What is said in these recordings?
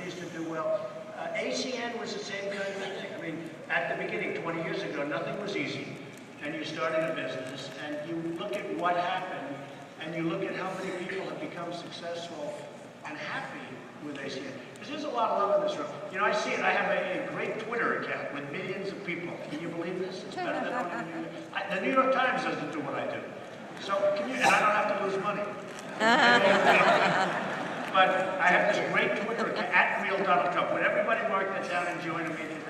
continues to do well. ACN was the same kind of thing. I mean, at the beginning, 20 years ago, nothing was easy. And you started a business, and you look at what happened, and you look at how many people have become successful and happy with ACN. Because there's a lot of love in this room. You know, I see it. I have a great Twitter account with millions of people. Can you believe this? It's better than what the New York Times doesn't do what I do. So, and I don't have to lose money. But I have this great Twitter account, @RealDonaldTrump. Would everybody mark that down and join immediately?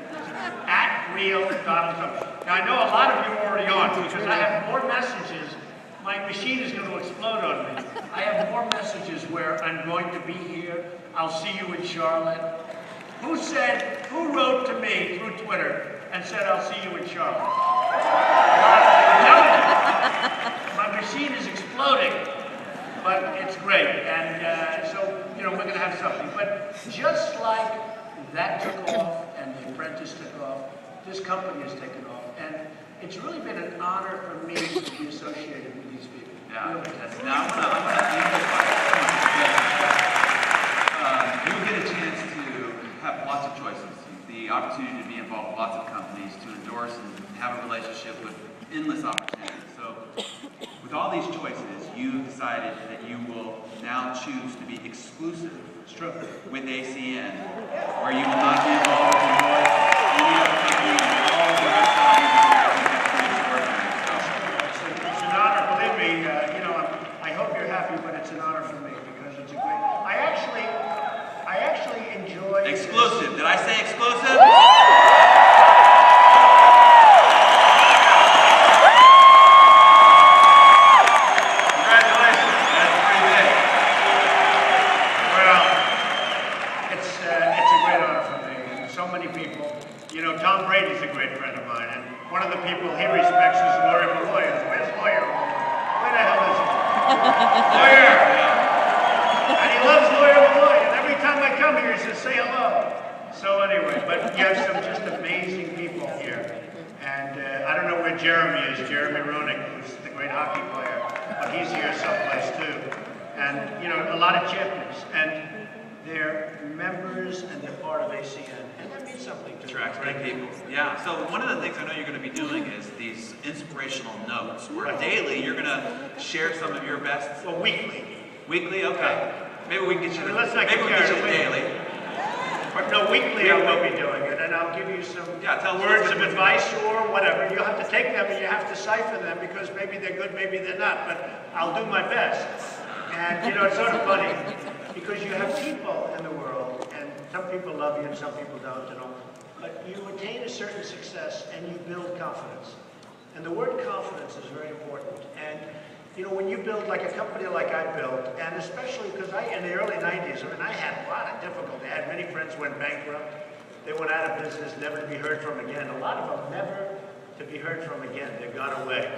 @RealDonaldTrump. Now, I know a lot of you are already on because I have more messages. My machine is going to explode on me. I have more messages where I'm going to be here. I'll see you in Charlotte. Who wrote to me through Twitter and said, I'll see you in Charlotte? My machine is exploding, but it's great. And so, you know, we're going to have something. But just like that took off and The Apprentice took off, this company has taken off. And it's really been an honor for me to be associated with these people. Yeah. Really. Now, I'm gonna you get a chance to have lots of choices. The opportunity to be involved with lots of companies, to endorse and have a relationship with endless opportunities. So, with all these choices, you've decided that you will now choose to be exclusive with ACN, where you will not be involved with any other company, all the rest of It's an honor, believe me. You know, I hope you're happy, but it's an honor for me because it's a great. I actually enjoy exclusive. Did I say exclusive? Congratulations. That's pretty big. Well, it's a great honor for me. And so many people. You know, Tom Brady's a great friend of mine, and one of the people he respects is Lawyer Malloy. Where's Lawyer? Where the hell is he? Lawyer! And he loves Lawyer Malloy, and every time I come here, he says, say hello. So anyway, but you have some just amazing people here. And I don't know where Jeremy is, Jeremy Roenick, who's the great hockey player, but he's here someplace too. And, you know, a lot of champions. And they're members and they're part of ACN. And that means something to Attracts great people. Yeah, so one of the things I know you're going to be doing is these inspirational notes, where daily you're going to share some of your best. Well, weekly. Weekly? Okay. Maybe we can get you to, Let's not maybe we can get you to daily. But no, weekly I will be doing it, and I'll give you some words of advice or whatever. You'll have to take them and you have to cipher them because maybe they're good, maybe they're not, but I'll do my best. And you know, it's sort of funny because you have people in the world, and some people love you and some people don't, you know, but you attain a certain success and you build confidence. And the word confidence is very important. And you know, when you build like a company like I built, and especially because in the early 90s, I mean, I had a lot of difficulty. I had many friends who went bankrupt. They went out of business, never to be heard from again. A lot of them never to be heard from again. They've gone away.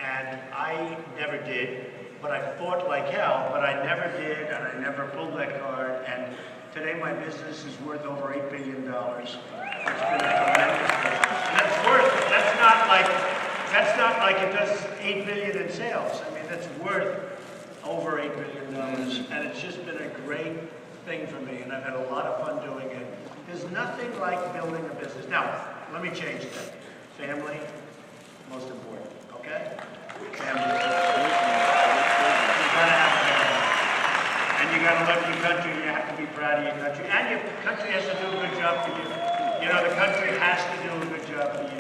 And I never did, but I fought like hell, but I never did, and I never pulled that card. And today my business is worth over $8 billion. It's been a tremendous business. And that's not like it does $8 billion in sales. I mean, that's worth over $8 billion, and it's just been a great thing for me, and I've had a lot of fun doing it. There's nothing like building a business. Now, let me change that. Family, most important, okay? Family. You gotta have family. And you gotta love your country, you have to be proud of your country, and your country has to do a good job for you. You know, the country has to do a good job for you.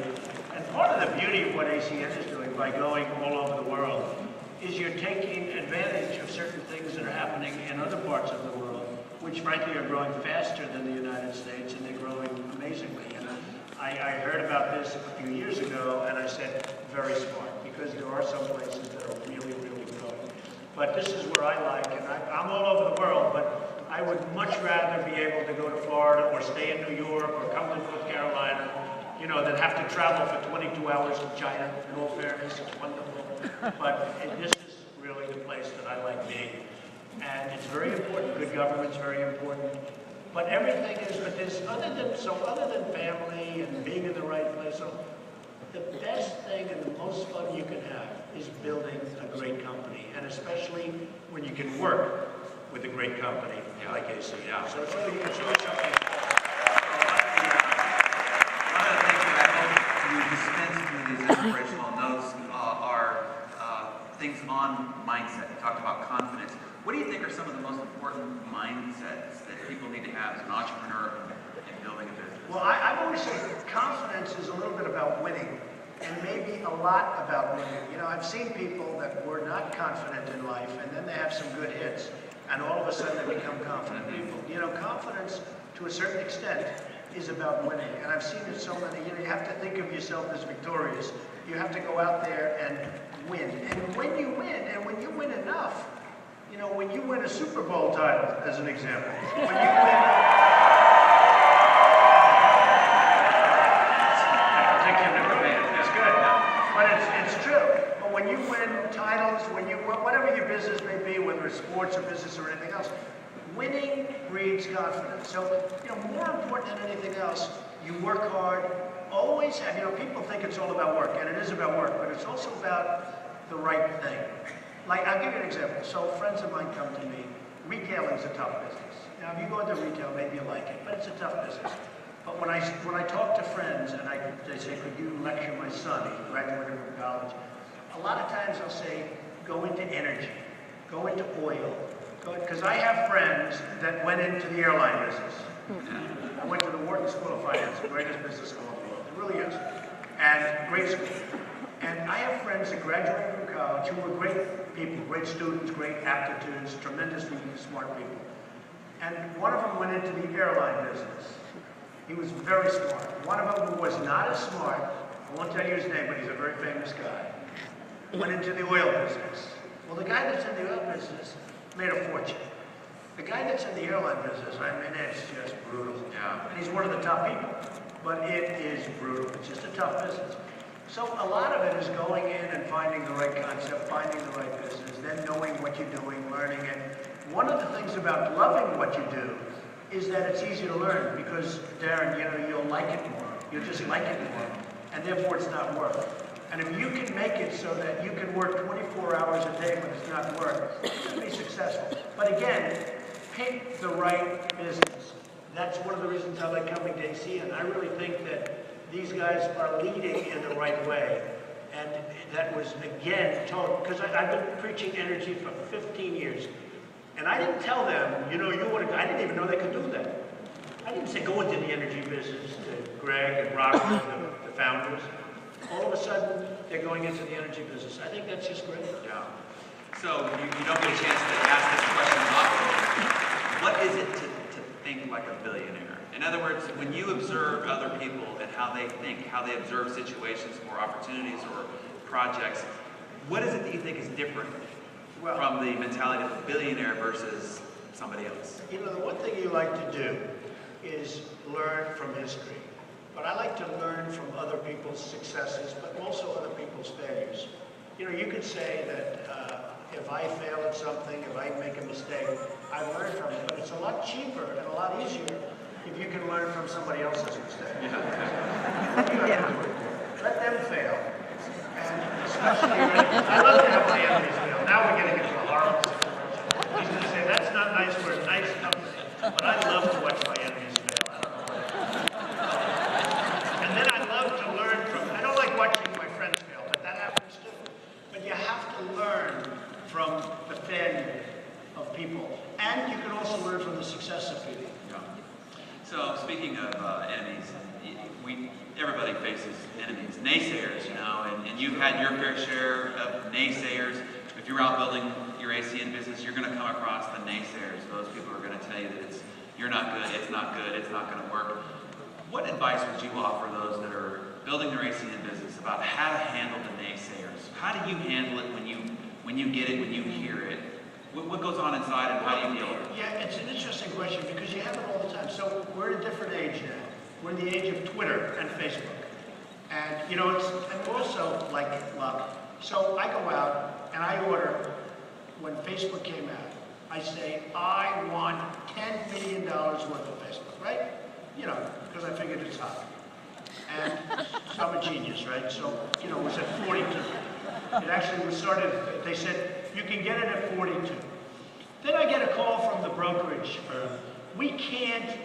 Part of the beauty of what ACN is doing by going all over the world is you're taking advantage of certain things that are happening in other parts of the world, which frankly are growing faster than the United States, and they're growing amazingly. And I heard about this a few years ago, and I said, very smart, because there are some places that are really, really growing. But this is where I like, and I'm all over the world, but I would much rather be able to go to Florida or stay in New York or come to North Carolina, you know, that have to travel for 22 hours to China. In all fairness, it's wonderful. But this is really the place that I like being. And it's very important. Good government's very important. But everything is, but there's other than family and being in the right place, so the best thing and the most fun you can have is building a great company. And especially when you can work with a great company. like ACN. Yeah. So it's really something. One of the things that I hope you dispense through these inspirational notes are things on mindset. You talked about confidence. What do you think are some of the most important mindsets that people need to have as an entrepreneur in building a business? Well, I've always said confidence is a little bit about winning, and maybe a lot about winning. You know, I've seen people that were not confident in life, and then they have some good hits, and all of a sudden they become confident people. You know, confidence, to a certain extent, is about winning. And I've seen it so many, you know, you have to think of yourself as victorious. You have to go out there and win. And when you win, and when you win enough, you know, when you win a Super Bowl title, as an example, when you win... It's good, but it's true. But when you win titles, when you, whatever your business may be, whether it's sports or business or anything else, winning breeds confidence. So, you know, more important than anything else, you work hard, always have, you know, people think it's all about work, and it is about work, but it's also about the right thing. Like, I'll give you an example. So friends of mine come to me, retailing's a tough business. Now, if you go into retail, maybe you like it, but it's a tough business. But when I talk to friends and they say, could you lecture my son? He graduated from college. A lot of times I'll say, go into energy, go into oil. Because I have friends that went into the airline business. I went to the Wharton School of Finance, the greatest business school in the world. It really is. And great school. And I have friends that graduated from college who were great people, great students, great aptitudes, tremendously smart people. And one of them went into the airline business. He was very smart. One of them who was not as smart, I won't tell you his name, but he's a very famous guy, went into the oil business. Well, the guy that's in the oil business made a fortune. The guy that's in the airline business, I mean, it's just brutal. Yeah. And he's one of the top people, but it is brutal. It's just a tough business. So a lot of it is going in and finding the right concept, finding the right business, then knowing what you're doing, learning it. One of the things about loving what you do is that it's easy to learn because, Darren, you know, you'll like it more. You'll just like it more, and therefore it's not work. And if you can make it so that you can work 24 hours a day when it's not work, you'll be successful. But again, pick the right business. That's one of the reasons I like coming to ACN. I really think that these guys are leading in the right way. And that was, again, told, because I've been preaching energy for 15 years. And I didn't tell them, you know, I didn't even know they could do that. I didn't say go into the energy business to Greg and Robert and the founders. All of a sudden, they're going into the energy business. I think that's just great. Yeah. So you don't get a chance to ask this question often. What is it to think like a billionaire? In other words, when you observe other people and how they think, how they observe situations or opportunities or projects, what is it that you think is different from the mentality of a billionaire versus somebody else? You know, the one thing you like to do is learn from history. But I like to learn from other people's successes, but also other people's failures. You know, you could say that if I fail at something, if I make a mistake, I learn from it. But it's a lot cheaper and a lot easier if you can learn from somebody else's mistake. Yeah. Let them fail. And especially, I love to have my enemies fail. Now we're getting into a horrible situation. He's going to say, that's not nice, we're a nice company. But I love to watch my enemies fail. I don't know why. And then I love to learn from, I don't like watching my friends fail, but that happens too. But you have to learn from the failure of people. And you can also learn from the success of people. Yeah. So speaking of enemies, everybody faces enemies, naysayers, you know, and you've had your fair share of naysayers. If you're out building your ACN business, you're going to come across the naysayers. Those people are going to tell you that you're not good, it's not going to work. What advice would you offer those that are building their ACN business about how to handle the naysayers? How do you handle it when you get it, when you hear it? What goes on inside and how do you deal with it? Yeah, it's an interesting question because you have it all the time. So we're in a different age now. We're in the age of Twitter and Facebook. And, you know, and also like luck. So I go out and I order, when Facebook came out, I say, I want $10 million worth of Facebook, right? You know, because I figured it's hot. And so I'm a genius, right? So, you know, it was at 42. It actually was started, they said, you can get it at 42. Then I get a call from the brokerage firm. We can't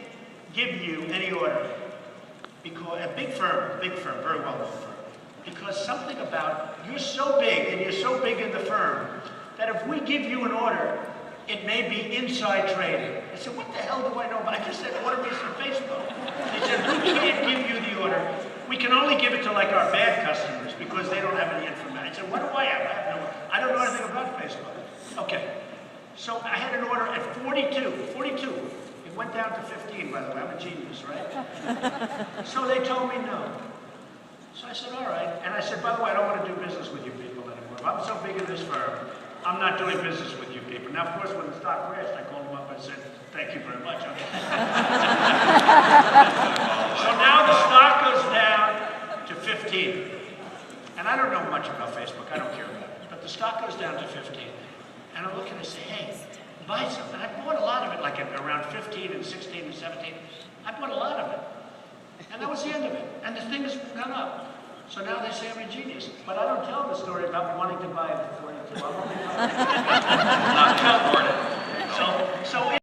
give you any order because a big firm, very well-known firm, because something about you're so big and you're so big in the firm that if we give you an order, it may be inside trading. I said, what the hell do I know about? I just said, order me some Facebook. They said, we can't give you the order. We can only give it to like our bad customers because they don't have any information. I said, what do I have? I don't know anything about Facebook. Okay. So I had an order at 42. It went down to 15, by the way. I'm a genius, right? So they told me no. So I said, all right. And I said, by the way, I don't want to do business with you people anymore. If I'm so big in this firm, I'm not doing business with you people. Now, of course, when the stock crashed, I called them up and said, thank you very much. So now the stock goes down to 15. And I don't know much about Facebook. I don't care about it. But the stock goes down to 15. And I look and I say, hey, buy something. I bought a lot of it, like at around 15 and 16 and 17. I bought a lot of it. And that was the end of it. And the thing has gone up. So now they say I'm a genius. But I don't tell the story about wanting to buy it for 42. I'll only tell